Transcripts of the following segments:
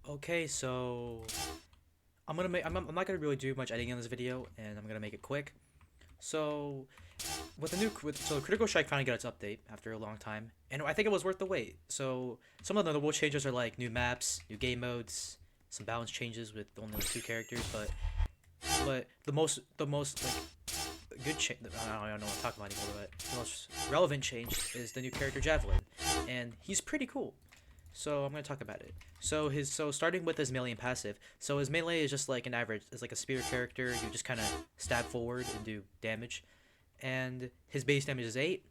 Okay, so I'm not gonna really do much editing in this video, and I'm gonna make it quick. So so Critical Strike finally got its update after a long time, and I think it was worth the wait. So some of the notable changes are like new maps, new game modes, some balance changes with only like two characters, but the most like good change, I don't know what I'm talking about anymore, but the most relevant change is the new character Javelin, and he's pretty cool. So I'm gonna talk about it. So starting with his melee and passive. So his melee is just like an average. It's like a spear character. You just kind of stab forward and do damage, and his base damage is 8,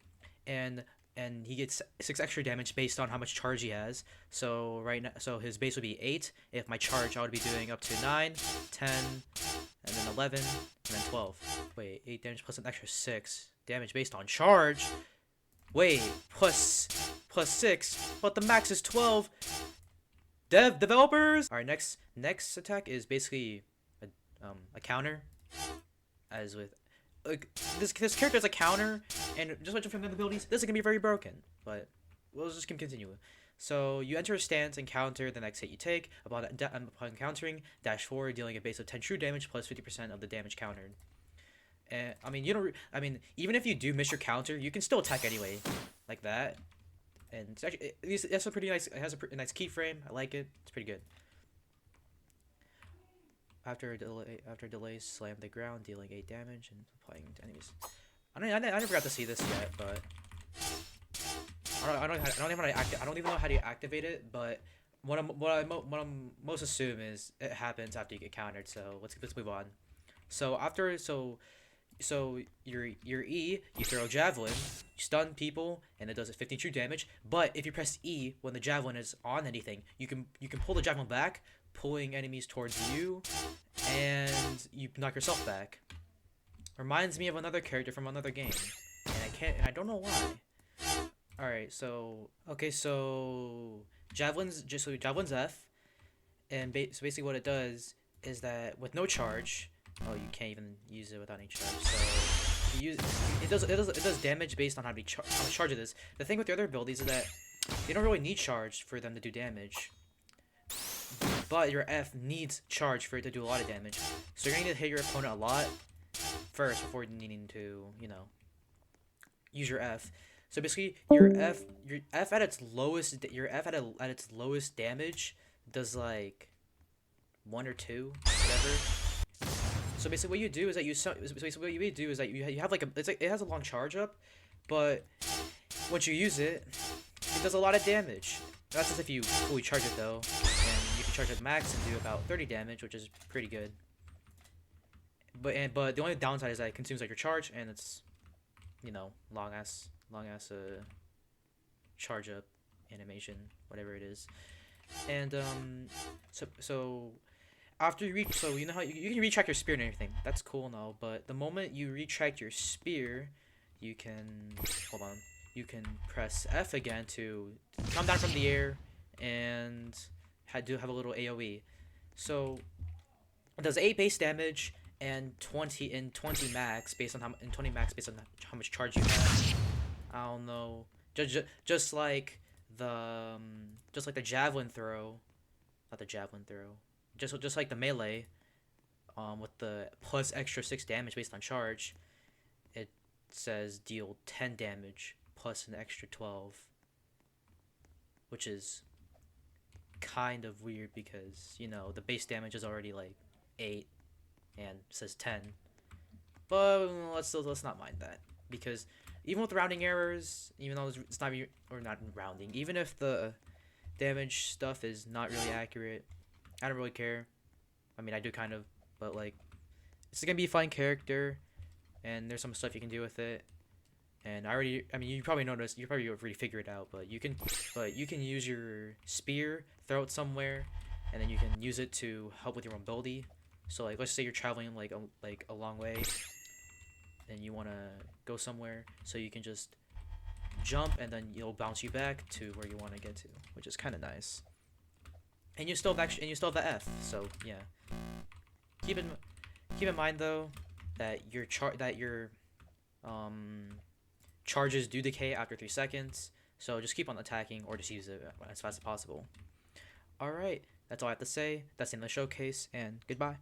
and and he gets 6 extra damage based on how much charge he has. So right now, so his base would be 8. If my charge, I would be doing up to 9, 10, and then 11, and then 12. Wait, 8 damage plus an extra 6 damage based on charge. Wait, plus 6, but the max is 12. Developers. All right, next attack is basically a counter, as with like this character is a counter, and just like from the abilities, this is gonna be very broken. But we'll just continue. So you enter a stance and counter the next hit you take. Upon countering, dash forward, dealing a base of 10 true damage plus 50% of the damage countered. And I mean, you don't. I mean, even if you do miss your counter, you can still attack anyway, like that. And it's actually it's a pretty nice. It has a nice keyframe. I like it. It's pretty good. After delays, slam the ground, dealing 8 damage and applying to enemies. I never got to see this yet, but I don't even know how to activate it. But what I'm most assume is it happens after you get countered. So let's move on. So your E, you throw a javelin, you stun people, and it does 15 true damage. But if you press E when the javelin is on anything, you can pull the javelin back, pulling enemies towards you, and you knock yourself back. Reminds me of another character from another game, and I don't know why. All right, so javelin's F, and so basically what it does is that with no charge. Oh, you can't even use it without any charge. So it does damage based on how much charge it is. The thing with the other abilities is that you don't really need charge for them to do damage, but your F needs charge for it to do a lot of damage. So you're gonna need to hit your opponent a lot first before needing to use your F. So basically, your F at its lowest damage does like 1 or 2, whatever. So basically, what you do is that you have like it has a long charge up, but once you use it, it does a lot of damage. That's just if you fully charge it though, and you can charge it max and do about 30 damage, which is pretty good. But the only downside is that it consumes like your charge, and it's long ass charge up animation, whatever it is, and so. After you reach, so you know how you can retract your spear and everything. That's cool and all, but the moment you retract your spear, you can You can press F again to come down from the air and have a little AOE. So it does 8 base damage and 20 max based on how much charge you have. I don't know. Just like the javelin throw, not the javelin throw. Just like the melee, with the plus extra 6 damage based on charge, it says deal 10 damage plus an extra 12, which is kind of weird because the base damage is already like 8 and says 10. But let's not mind that, because even with rounding errors, even though it's not or not rounding, even if the damage stuff is not really accurate, I don't really care. I mean, I do kind of, but like, it's gonna be a fun character, and there's some stuff you can do with it. And I mean, you probably noticed, you probably already figured it out, but you can use your spear, throw it somewhere, and then you can use it to help with your mobility. So like, let's say you're traveling like a long way, and you wanna go somewhere, so you can just jump, and then it'll bounce you back to where you want to get to, which is kind of nice. And you still have the F, so yeah. Keep in mind though that your charges do decay after 3 seconds, so just keep on attacking or just use it as fast as possible. All right, That's all I have to say. That's the end of the showcase, and goodbye.